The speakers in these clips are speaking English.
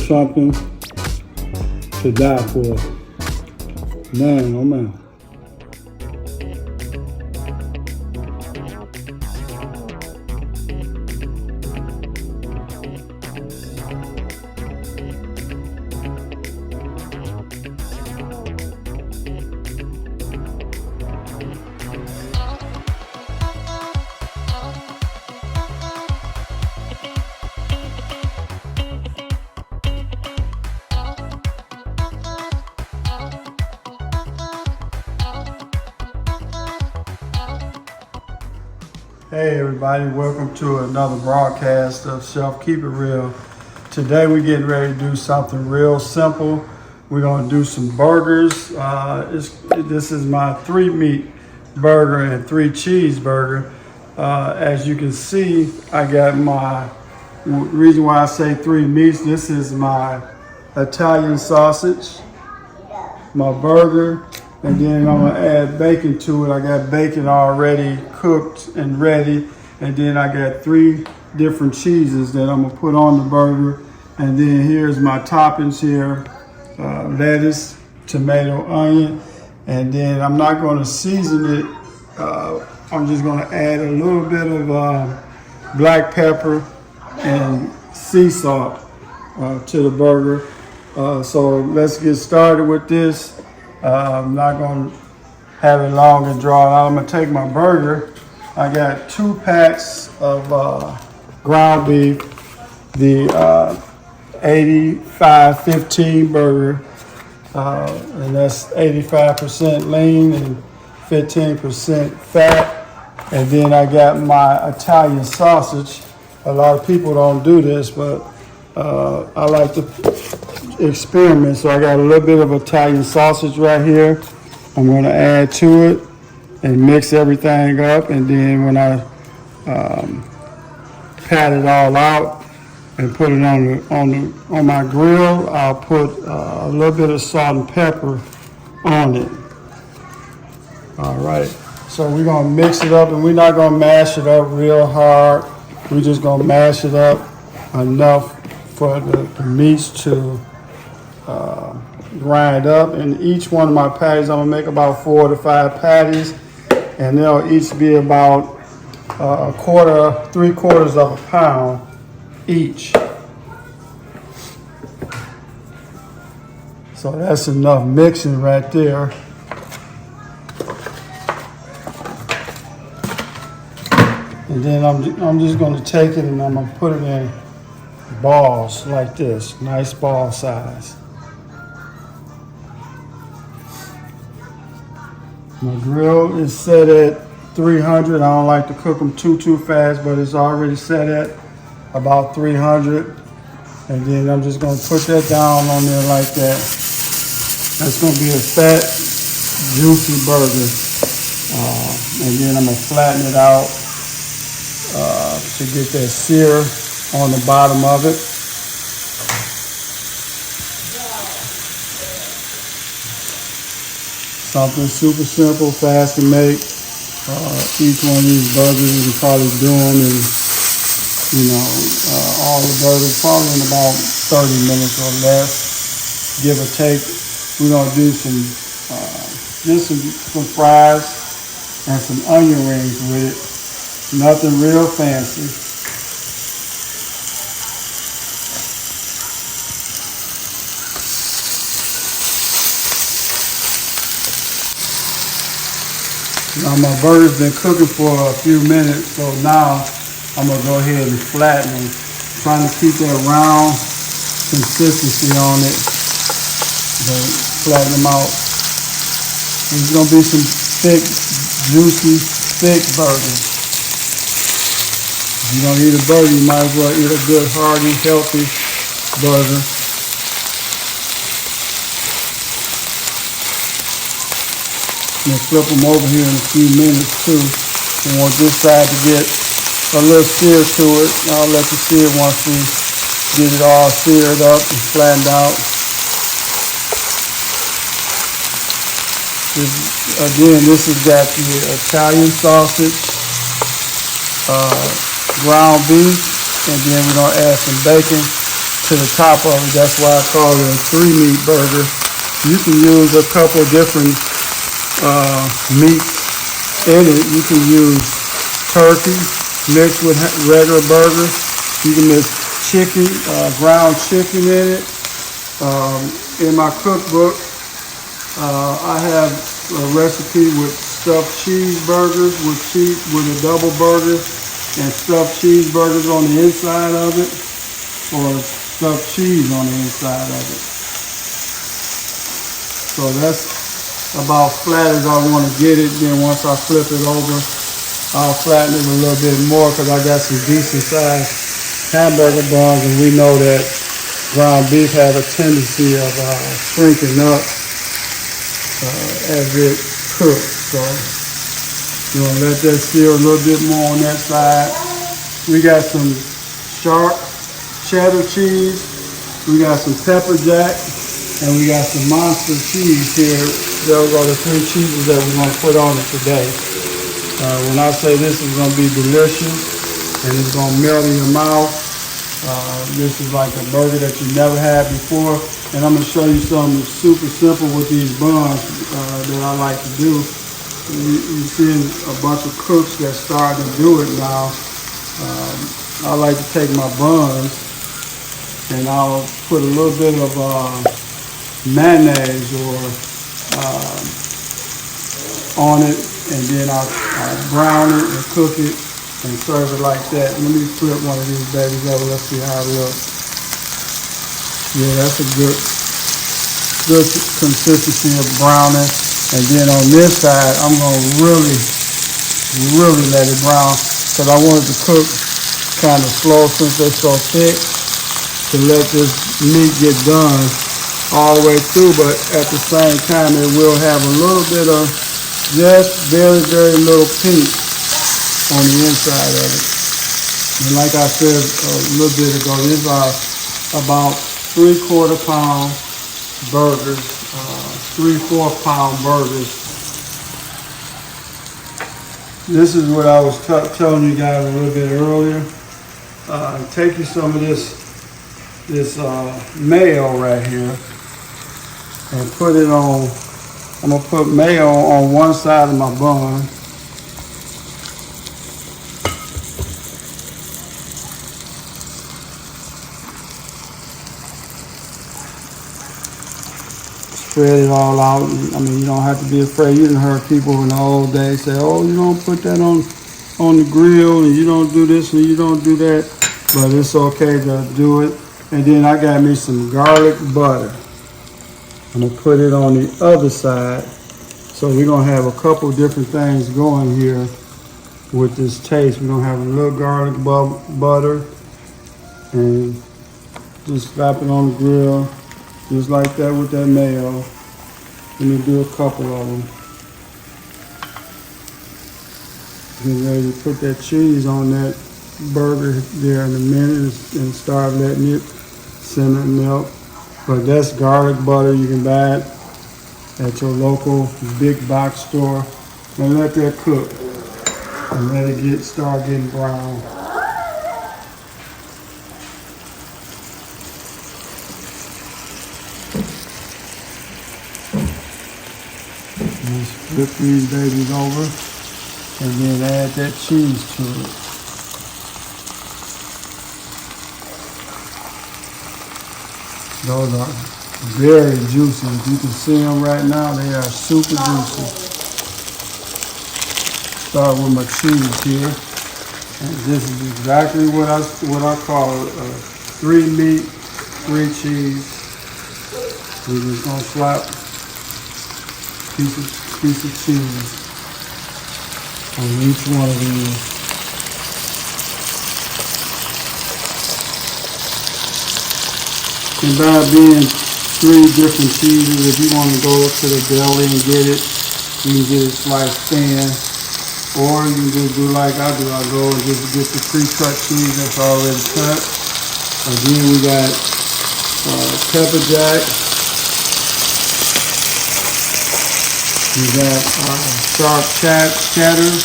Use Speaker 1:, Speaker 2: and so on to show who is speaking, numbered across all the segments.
Speaker 1: something to die for. Man, oh man. Hey everybody, welcome to another broadcast of Chef Keep It Real. Today we're getting ready to do something real simple. We're going to do some burgers. This is my 3-meat burger and 3 cheeseburger. As you can see, I got my, reason why I say 3 meats, this is my Italian sausage, my burger, and then I'm gonna add bacon to it. I got bacon already cooked and ready. And then I got 3 different cheeses that I'm gonna put on the burger. And then here's my toppings here, lettuce, tomato, onion. And then I'm not gonna season it. I'm just gonna add a little bit of black pepper and sea salt to the burger. So let's get started with this. I'm not going to have it long and drawn out. I'm going to take my burger. I got 2 packs of ground beef, the 85-15 burger, and that's 85% lean and 15% fat. And then I got my Italian sausage. A lot of people don't do this, but I like to experiment. So I got a little bit of Italian sausage right here. I'm going to add to it and mix everything up. And then when I pat it all out and put it on my grill, I'll put a little bit of salt and pepper on it. All right. So we're going to mix it up, and we're not going to mash it up real hard. We're just going to mash it up enough for the meats to grind up. And each one of my patties, I'm gonna make about 4 to 5 patties, and they'll each be about 3/4 of a pound each. So that's enough mixing right there. And then I'm just gonna take it and I'm gonna put it in balls like this, nice ball size. My grill is set at 300. I don't like to cook them too fast, but it's already set at about 300. And then I'm just gonna put that down on there like that. That's gonna be a fat, juicy burger. And then I'm gonna flatten it out to get that sear on the bottom of it. Something super simple, fast to make. Each one of these burgers, you can probably do them in, all the burgers probably in about 30 minutes or less, give or take. We're gonna do some fries and some onion rings with it. Nothing real fancy. Now my burger's been cooking for a few minutes, so now I'm gonna go ahead and flatten them. Trying to keep that round consistency on it, but flatten them out. There's gonna be some thick, juicy, thick burgers. If you don't eat a burger, you might as well eat a good, hearty, healthy burger. I'm gonna flip them over here in a few minutes too. I want this side to get a little sear to it. I'll let you see it once we get it all seared up and flattened out. This has got the Italian sausage, ground beef, and then we're gonna add some bacon to the top of it. That's why I call it a 3-meat burger. You can use a couple different meats in it. You can use turkey mixed with regular burgers. You can mix chicken, ground chicken in it. In my cookbook, I have a recipe with stuffed cheeseburgers with a double burger and stuffed cheeseburgers on the inside of it, or stuffed cheese on the inside of it. So that's about flat as I want to get it. Then once I flip it over, I'll flatten it a little bit more because I got some decent sized hamburger buns, and we know that ground beef have a tendency of shrinking up as it cooks. So you want to let that sear a little bit more on that side. We got some sharp cheddar cheese. We got some pepper jack. And we got some monster cheese here. Those are the 3 cheeses that we're going to put on it today. When I say this is going to be delicious and it's going to melt in your mouth, this is like a burger that you never had before. And I'm going to show you something super simple with these buns that I like to do. You're seeing a bunch of cooks that starting to do it now. I like to take my buns and I'll put a little bit of mayonnaise or on it, and then I'll brown it and cook it and serve it like that. Let me flip one of these babies over. Let's see how it looks. Yeah, that's a good consistency of browning. And then on this side, I'm gonna really let it brown because I want it to cook kind of slow since they're so thick, to let this meat get done all the way through, but at the same time it will have a little bit of just very little pink on the inside of it. And like I said a little bit ago, these are about 3/4 pound burgers, 3/4 pound burgers. This is what I was telling you guys a little bit earlier. Take you some of this mayo right here and put it on. I'm gonna put mayo on one side of my bun. Spread it all out. I mean, you don't have to be afraid. You done heard people in the old days say, "Oh, you don't put that on the grill, and you don't do this and you don't do that." But it's okay to do it. And then I got me some garlic butter. I'm gonna put it on the other side. So we're gonna have a couple different things going here with this taste. We're gonna have a little garlic butter and just slap it on the grill, just like that with that mayo. Let me do a couple of them. Get ready to put that cheese on that burger there in a minute and start letting it simmer and melt. But that's garlic butter. You can buy it at your local big box store, and let that cook and let it start getting brown. Just flip these babies over and then add that cheese to it. Those are very juicy. If you can see them right now, they are super juicy. Start with my cheese here. And this is exactly what I call a 3-meat, 3 cheese. We're just gonna slap piece of cheese on each one of these. And by being 3 different cheeses, if you want to go to the deli and get it, you can get it sliced thin. Or you can just do like I do. I go and just get the pre-cut cheese that's already cut. Again, we got pepper jack. We got sharp cheddar.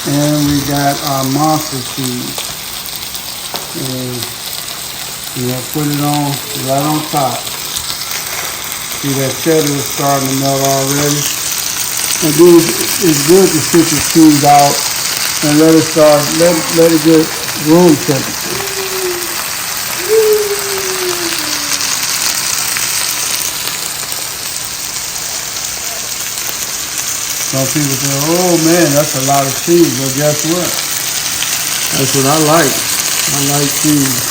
Speaker 1: And we got our monster cheese. And You're going to put it on right on top. See that cheddar is starting to melt already. And then it's good to sit the cheese out and let it get room temperature. Some people say, oh man, that's a lot of cheese. But guess what? That's what I like. I like cheese.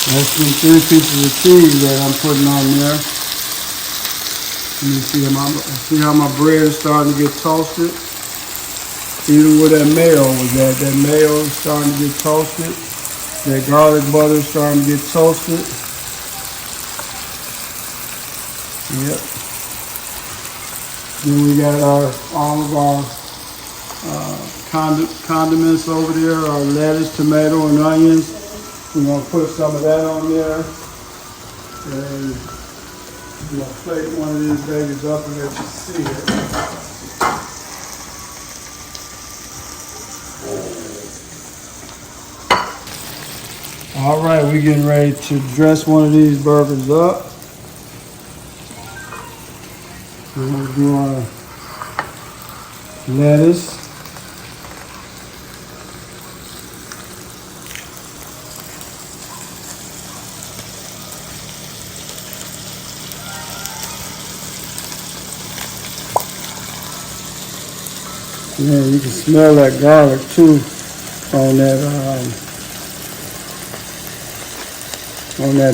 Speaker 1: That's them 3 pieces of cheese that I'm putting on there. You see how my bread is starting to get toasted? Even where that mayo was at, that mayo is starting to get toasted. That garlic butter is starting to get toasted. Yep. Then we got all of our condiments over there, our lettuce, tomato, and onions. We're going to put some of that on there. And I'm going to plate one of these babies up and let you see it. All right, we're getting ready to dress one of these burgers up. We're going to do our lettuce. Yeah, you can smell that garlic too on that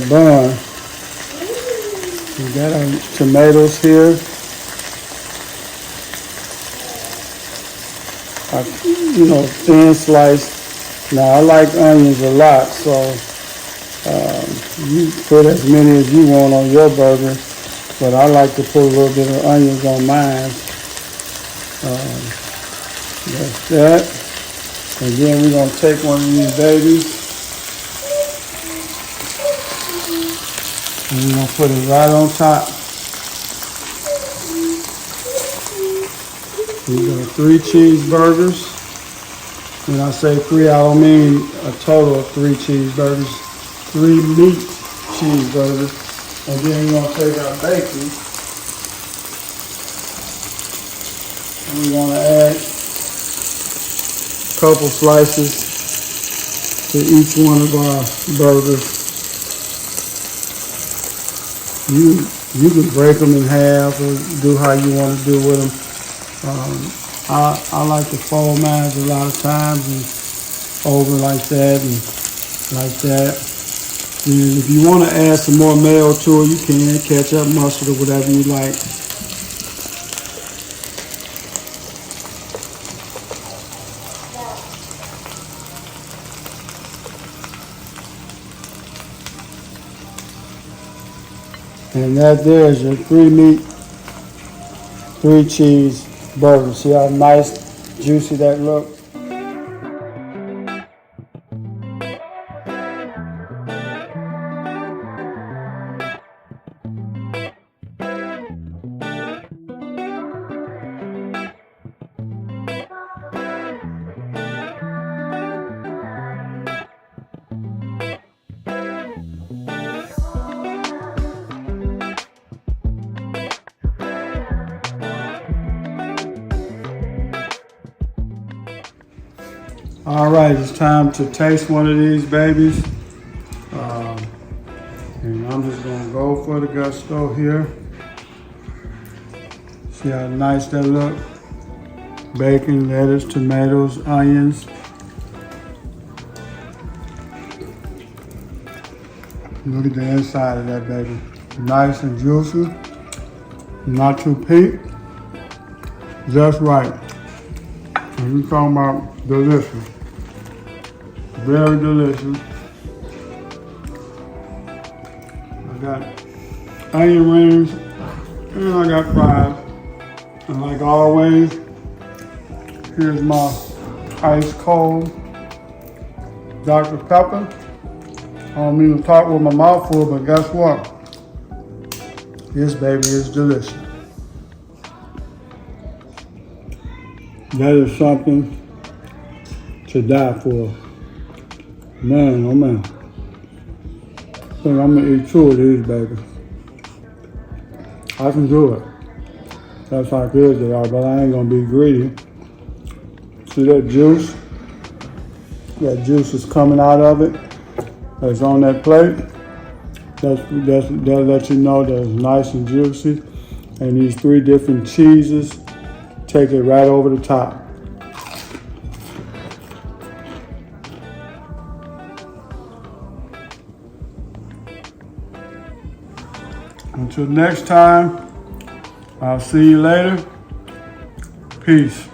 Speaker 1: bun. We got our tomatoes here. Thin sliced. Now I like onions a lot, so you put as many as you want on your burger, but I like to put a little bit of onions on mine. That's that. And then we're going to take one of these babies and we're going to put it right on top. These are 3 cheeseburgers. When I say 3, I don't mean a total of 3 cheeseburgers. 3 meat cheeseburgers. And then we're going to take our bacon and we're going to add couple slices to each one of our burgers. You can break them in half or do how you want to do with them. I like to fold mine a lot of times and over like that and like that. And if you want to add some more mayo to it, you can, ketchup, mustard, or whatever you like. And that there is your 3 meat, 3 cheese burger. See how nice, juicy that looks? All right, it's time to taste one of these babies. And I'm just gonna go for the gusto here. See how nice that look? Bacon, lettuce, tomatoes, onions. Look at the inside of that baby. Nice and juicy, not too pink, just right. And we're talking about delicious. Very delicious. I got onion rings and I got fries. And like always, here's my ice cold Dr. Pepper. I don't mean to talk with my mouth full, but guess what? This baby is delicious. That is something to die for. Man, oh man. I think I'm gonna eat 2 of these, baby. I can do it. That's how good they are, but I ain't gonna be greedy. See that juice? That juice is coming out of it. That's on that plate. That lets you know that it's nice and juicy. And these 3 different cheeses, take it right over the top. Until next time, I'll see you later. Peace.